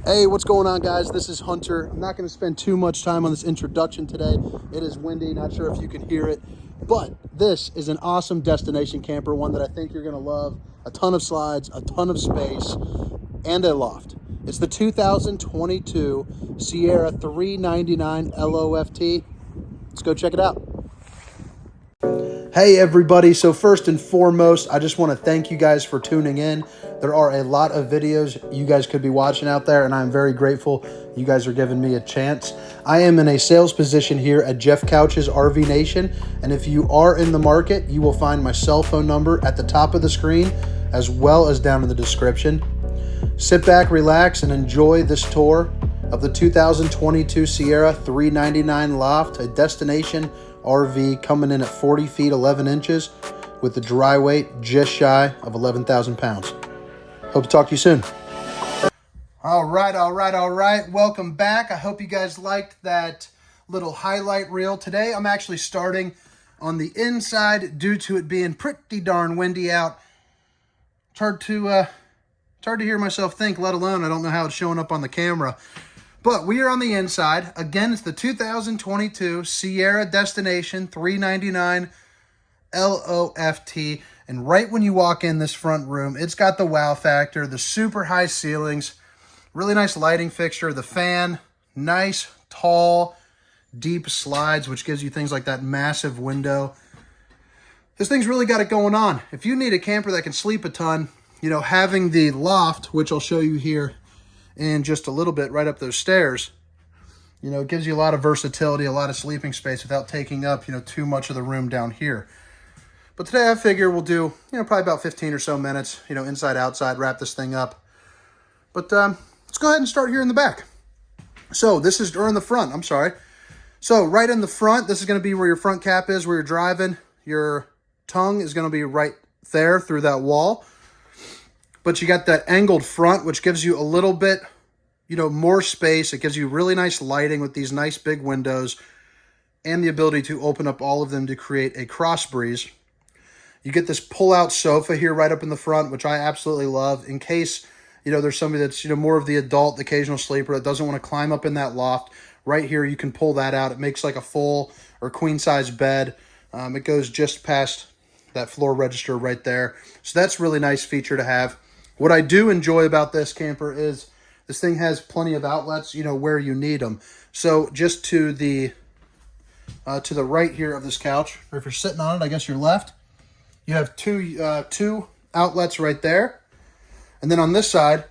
Hey, what's going on, guys? This is Hunter. I'm not going to spend too much time on this introduction today. It is windy, not sure if you can hear it, but this is an awesome destination camper, one that I think you're going to love. A ton of slides, a ton of space, and a loft. It's the 2022 Sierra 399 LOFT. Let's go check it out. Hey everybody, so first and foremost, I just want to thank you guys for tuning in. There are a lot of videos you guys could be watching out there, and I'm very grateful you guys are giving me a chance. I am in a sales position here at Jeff Couch's RV Nation, and if you are in the market, you will find my cell phone number at the top of the screen, as well as down in the description. Sit back, relax, and enjoy this tour of the 2022 Sierra 399 Loft, a destination RV coming in at 40 feet 11 inches with the dry weight just shy of 11,000 pounds. Hope to talk to you soon. All right. Welcome back. I hope you guys liked that little highlight reel. Today I'm actually starting on the inside due to it being pretty darn windy out. It's hard to hear myself think, let alone I don't know how it's showing up on the camera. But we are on the inside. Again, it's the 2022 Sierra Destination 399 LOFT. And right when you walk in this front room, it's got the wow factor, the super high ceilings, really nice lighting fixture, the fan, nice, tall, deep slides, which gives you things like that massive window. This thing's really got it going on. If you need a camper that can sleep a ton, you know, having the loft, which I'll show you here in just a little bit, right up those stairs, you know, it gives you a lot of versatility, a lot of sleeping space without taking up, you know, too much of the room down here. But today I figure we'll do, you know, probably about 15 or so minutes, you know, inside, outside, wrap this thing up. But let's go ahead and start here in the back. So this is, or in the front, I'm sorry. So right in the front, this is going to be where your front cap is, where you're driving. Your tongue is going to be right there through that wall. But you got that angled front, which gives you a little bit, you know, more space. It gives you really nice lighting with these nice big windows and the ability to open up all of them to create a cross breeze. You get this pull-out sofa here right up in the front, which I absolutely love. In case, you know, there's somebody that's, you know, more of the adult, the occasional sleeper that doesn't want to climb up in that loft. Right here, you can pull that out. It makes like a full or queen-size bed. It goes just past that floor register right there. So that's a really nice feature to have. What I do enjoy about this camper is this thing has plenty of outlets, you know, where you need them. So just to the right here of this couch, or if you're sitting on it, I guess your left, you have two outlets right there. And then on this side,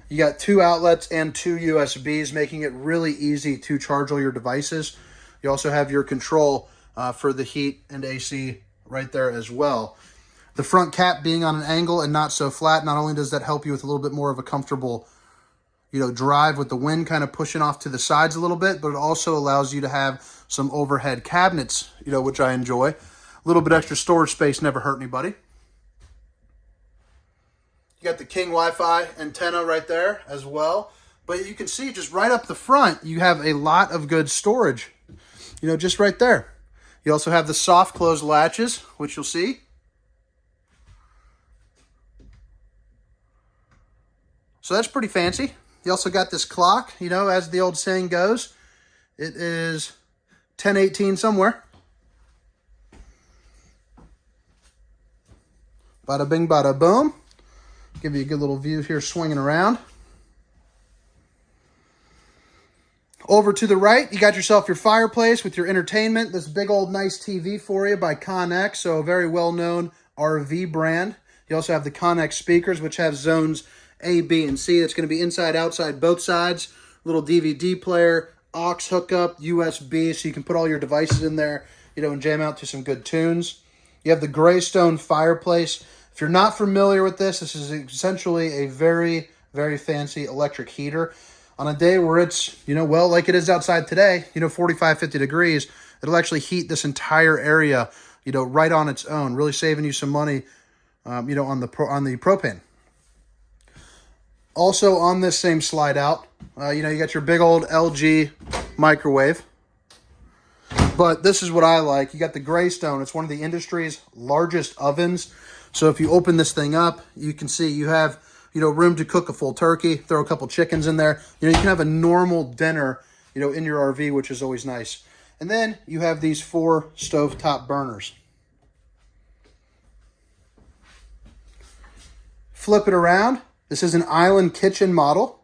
you got two outlets and two USBs, making it really easy to charge all your devices. You also have your control for the heat and AC right there as well. The front cap being on an angle and not so flat, not only does that help you with a little bit more of a comfortable, you know, drive with the wind kind of pushing off to the sides a little bit, but it also allows you to have some overhead cabinets, you know, which I enjoy. A little bit extra storage space never hurt anybody. You got the King Wi-Fi antenna right there as well. But you can see just right up the front, you have a lot of good storage, you know, just right there. You also have the soft close latches, which you'll see. So that's pretty fancy. You also got this clock, you know, as the old saying goes, it is 10:18 somewhere. Bada bing, bada boom. Give you a good little view here swinging around. Over to the right, you got yourself your fireplace with your entertainment. This big old nice TV for you by Connex, so a very well-known RV brand. You also have the Connex speakers, which have zones A, B, and C. That's going to be inside, outside, both sides. Little DVD player, aux hookup, USB, so you can put all your devices in there, you know, and jam out to some good tunes. You have the Greystone fireplace. If you're not familiar with this, this is essentially a very, very fancy electric heater. On a day where it's, you know, well, like it is outside today, you know, 45, 50 degrees, it'll actually heat this entire area, you know, right on its own, really saving you some money, you know, on the propane. Also on this same slide out, you know, you got your big old LG microwave. But this is what I like. You got the Greystone. It's one of the industry's largest ovens. So if you open this thing up, you can see you have, room to cook a full turkey, throw a couple chickens in there. You can have a normal dinner, in your RV, which is always nice. And then you have these 4 stovetop burners. Flip it around. This is an island kitchen model.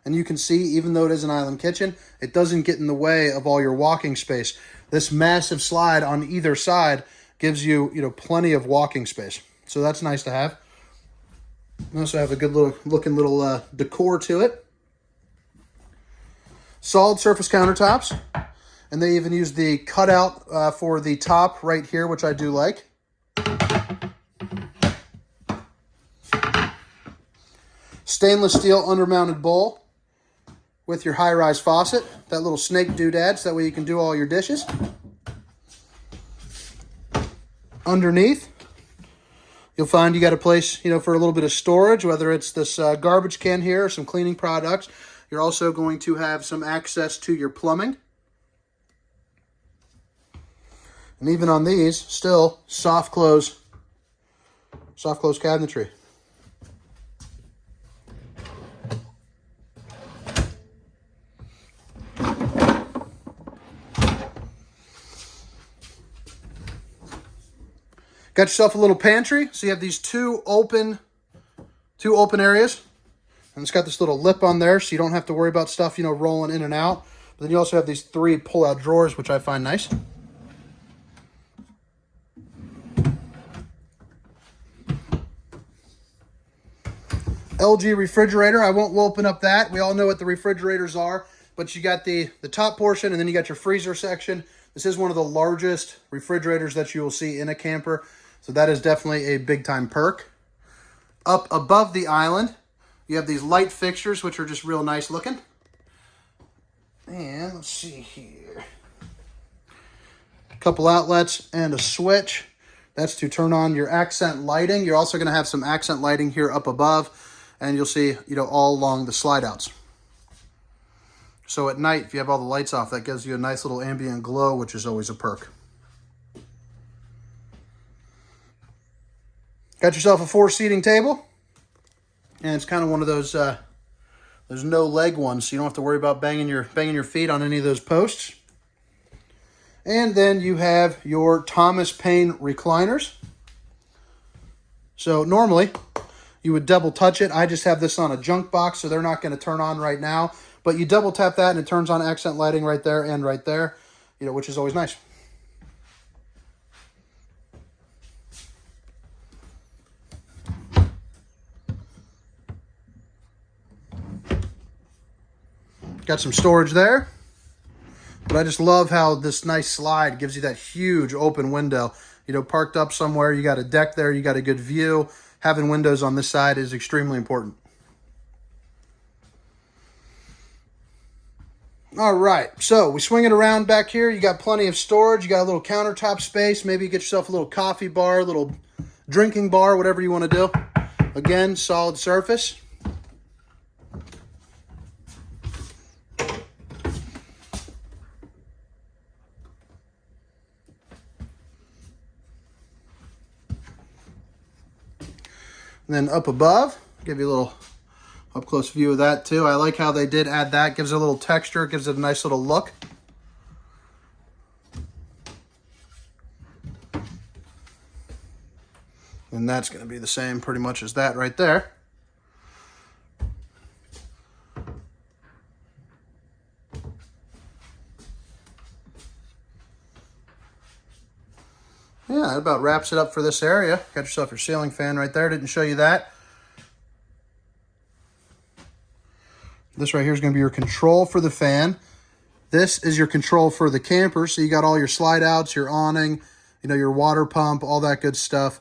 And you can see, even though it is an island kitchen, it doesn't get in the way of all your walking space. This massive slide on either side gives you, plenty of walking space. So that's nice to have. You also have a good looking little decor to it. Solid surface countertops. And they even use the cutout for the top right here, which I do like. Stainless steel undermounted bowl with your high-rise faucet. That little snake doodad, so that way you can do all your dishes. Underneath, you'll find you got a place, for a little bit of storage, whether it's this garbage can here or some cleaning products. You're also going to have some access to your plumbing. And even on these, still soft close cabinetry. Got yourself a little pantry. So you have these two open areas. And it's got this little lip on there, so you don't have to worry about stuff, rolling in and out. But then you also have these 3 pull-out drawers, which I find nice. LG refrigerator. I won't open up that. We all know what the refrigerators are. But you got the top portion, and then you got your freezer section. This is one of the largest refrigerators that you will see in a camper. So that is definitely a big-time perk. Up above the island, you have these light fixtures, which are just real nice looking. And let's see here. A couple outlets and a switch. That's to turn on your accent lighting. You're also going to have some accent lighting here up above. And you'll see, all along the slide outs. So at night, if you have all the lights off, that gives you a nice little ambient glow, which is always a perk. Got yourself a 4-seating table. And it's kind of one of those no leg ones, so you don't have to worry about banging your feet on any of those posts. And then you have your Thomas Paine recliners. So normally you would double touch it. I just have this on a junk box, so they're not going to turn on right now. But you double tap that and it turns on accent lighting right there and right there, which is always nice. Got some storage there. But I just love how this nice slide gives you that huge open window. Parked up somewhere, you got a deck there, you got a good view. Having windows on this side is extremely important. All right, so we swing it around back here. You got plenty of storage. You got a little countertop space. Maybe you get yourself a little coffee bar, a little drinking bar, whatever you want to do. Again, solid surface. And then up above, give you a little up close view of that too. I like how they did add that. Gives it a little texture, gives it a nice little look. And that's going to be the same pretty much as that right there. Yeah, that about wraps it up for this area. Got yourself your ceiling fan right there. Didn't show you that. This right here is going to be your control for the fan. This is your control for the camper. So you got all your slide outs, your awning, your water pump, all that good stuff.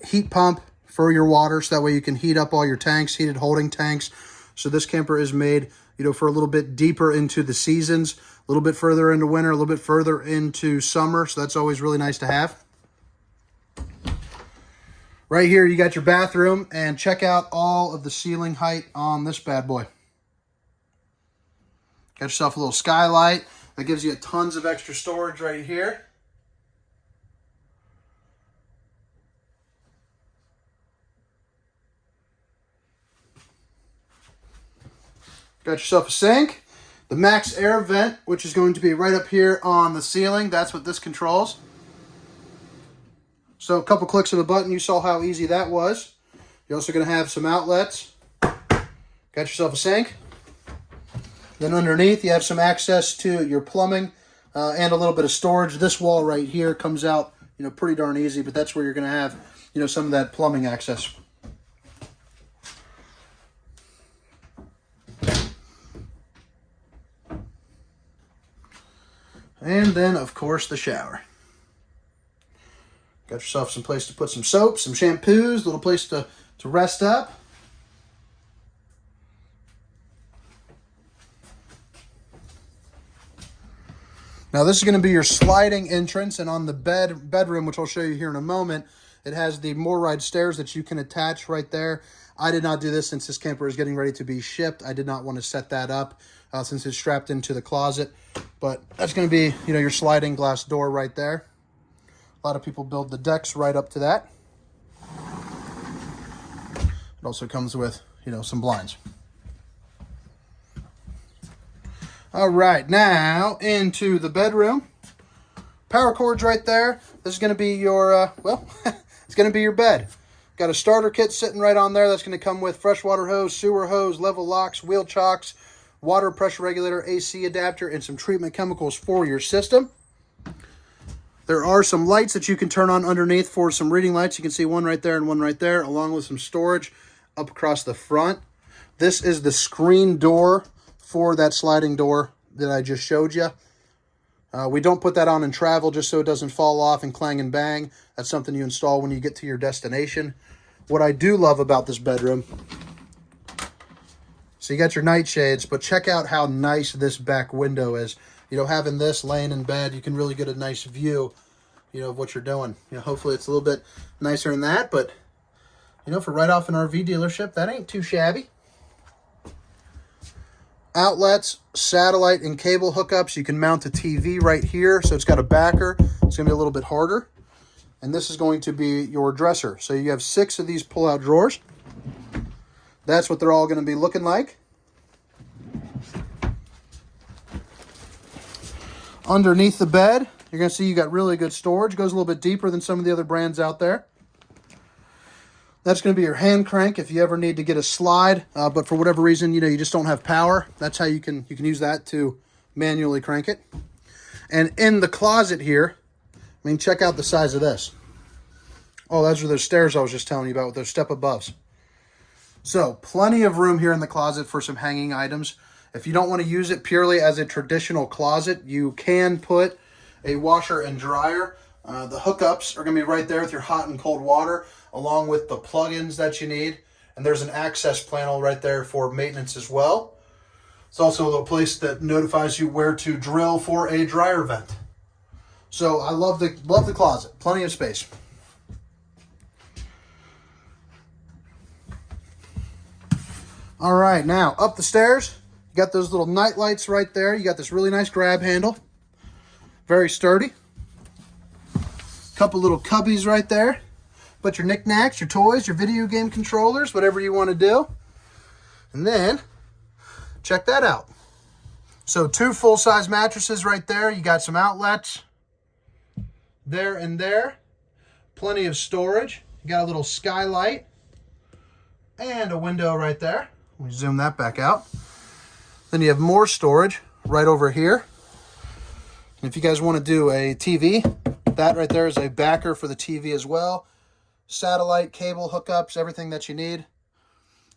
Heat pump for your water, so that way you can heat up all your tanks, heated holding tanks. So this camper is made, for a little bit deeper into the seasons, a little bit further into winter, a little bit further into summer. So that's always really nice to have. Right here, you got your bathroom, and check out all of the ceiling height on this bad boy. Got yourself a little skylight. That gives you tons of extra storage right here. Got yourself a sink. The max air vent, which is going to be right up here on the ceiling. That's what this controls. So a couple clicks of the button, you saw how easy that was. You're also going to have some outlets. Got yourself a sink. Then underneath, you have some access to your plumbing and a little bit of storage. This wall right here comes out, pretty darn easy, but that's where you're going to have, some of that plumbing access. And then, of course, the shower. Got yourself some place to put some soap, some shampoos, a little place to rest up. Now this is going to be your sliding entrance, and on the bedroom, which I'll show you here in a moment, it has the MORryde stairs that you can attach right there. I did not do this since this camper is getting ready to be shipped. I did not want to set that up since it's strapped into the closet. But that's going to be, your sliding glass door right there. A lot of people build the decks right up to that. It also comes with, some blinds. All right, now into the bedroom. Power cords right there. This is going to be your, it's going to be your bed. Got a starter kit sitting right on there. That's going to come with freshwater hose, sewer hose, level locks, wheel chocks, water pressure regulator, AC adapter, and some treatment chemicals for your system. There are some lights that you can turn on underneath for some reading lights. You can see one right there and one right there, along with some storage up across the front. This is the screen door for that sliding door that I just showed you. We don't put that on in travel just so it doesn't fall off and clang and bang. That's something you install when you get to your destination. What I do love about this bedroom, so you got your nightshades, but check out how nice this back window is. Having this laying in bed, you can really get a nice view, of what you're doing. Hopefully it's a little bit nicer than that, but, for right off an RV dealership, that ain't too shabby. Outlets, satellite, and cable hookups. You can mount a TV right here, so it's got a backer. It's going to be a little bit harder. And this is going to be your dresser. So you have 6 of these pull-out drawers. That's what they're all going to be looking like. Underneath the bed, you're going to see you got really good storage. It goes a little bit deeper than some of the other brands out there. That's going to be your hand crank if you ever need to get a slide, but for whatever reason, you just don't have power. That's how you can use that to manually crank it. And in the closet here, check out the size of this. Oh, those are those stairs I was just telling you about with those step aboves. So plenty of room here in the closet for some hanging items. If you don't want to use it purely as a traditional closet, you can put a washer and dryer. The hookups are going to be right there with your hot and cold water, along with the plugins that you need. And there's an access panel right there for maintenance as well. It's also a place that notifies you where to drill for a dryer vent. So I love the closet. Plenty of space. All right, now up the stairs. You got those little night lights right there. You got this really nice grab handle. Very sturdy. Couple little cubbies right there. Put your knickknacks, your toys, your video game controllers, whatever you want to do. And then, check that out. So 2 full-size mattresses right there. You got some outlets there and there. Plenty of storage. You got a little skylight and a window right there. Let me zoom that back out. Then you have more storage right over here. And if you guys want to do a TV, that right there is a backer for the TV as well. Satellite, cable hookups, everything that you need,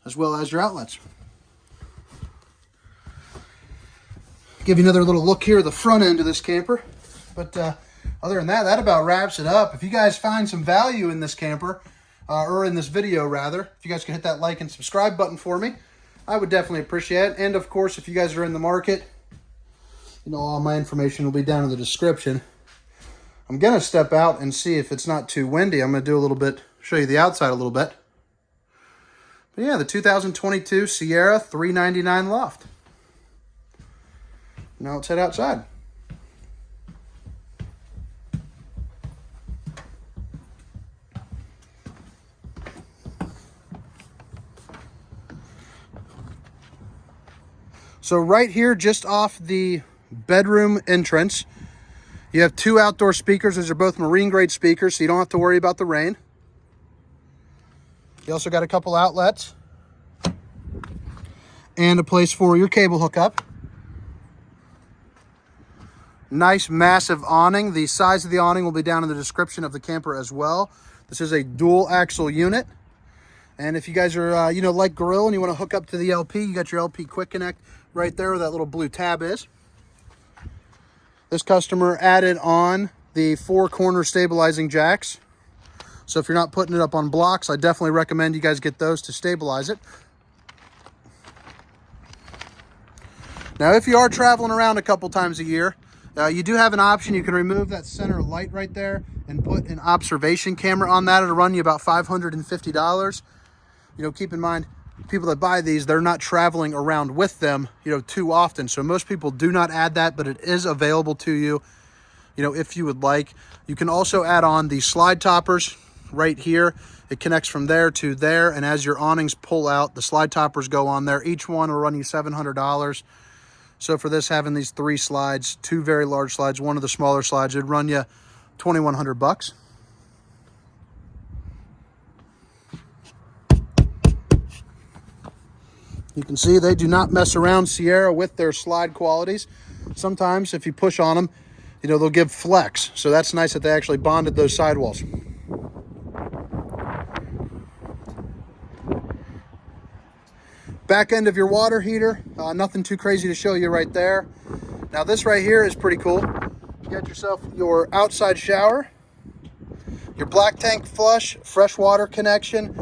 as well as your outlets. Give you another little look here at the front end of this camper. But other than that, that about wraps it up. If you guys find some value in this camper, or in this video rather, if you guys can hit that like and subscribe button for me, I would definitely appreciate it. And of course, if you guys are in the market, all my information will be down in the description. I'm going to step out and see if it's not too windy. I'm going to do a little bit, show you the outside a little bit. But yeah, the 2022 Sierra 399 Loft. Now let's head outside. So right here, just off the bedroom entrance, you have 2 outdoor speakers. Those are both marine grade speakers, so you don't have to worry about the rain. You also got a couple outlets and a place for your cable hookup. Nice massive awning. The size of the awning will be down in the description of the camper as well. This is a dual axle unit. And if you guys are, like grill and you want to hook up to the LP, you got your LP quick connect right there where that little blue tab is. This customer added on the 4 corner stabilizing jacks. So if you're not putting it up on blocks, I definitely recommend you guys get those to stabilize it. Now, if you are traveling around a couple times a year, you do have an option. You can remove that center light right there and put an observation camera on that. It'll run you about $550. Keep in mind, people that buy these, they're not traveling around with them, too often. So most people do not add that, but it is available to you, if you would like. You can also add on the slide toppers right here. It connects from there to there. And as your awnings pull out, the slide toppers go on there. Each one will run you $700. So for this, having these 3 slides, 2 very large slides, 1 of the smaller slides, it'd run you $2,100. You can see they do not mess around, Sierra, with their slide qualities. Sometimes if you push on them, they'll give flex. So that's nice that they actually bonded those sidewalls. Back end of your water heater, nothing too crazy to show you right there. Now this right here is pretty cool. You got yourself your outside shower, your black tank flush, fresh water connection,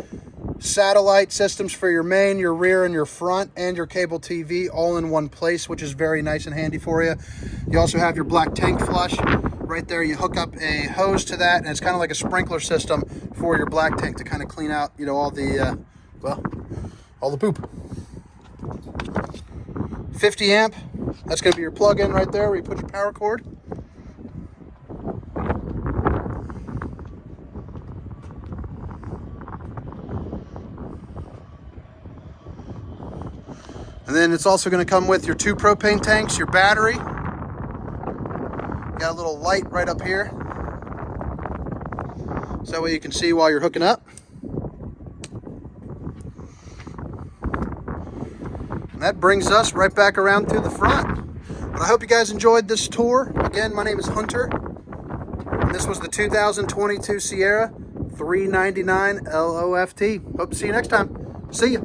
satellite systems for your main, your rear, and your front, and your cable TV all in one place, which is very nice and handy for you. You also have your black tank flush right there. You hook up a hose to that, and it's kind of like a sprinkler system for your black tank to kind of clean out, all the, all the poop. 50 amp, that's going to be your plug-in right there where you put your power cord. And then it's also going to come with your 2 propane tanks, your battery. Got a little light right up here, so that way you can see while you're hooking up. And that brings us right back around to the front. But I hope you guys enjoyed this tour. Again, my name is Hunter, and this was the 2022 Sierra 399 LOFT. Hope to see you next time. See ya.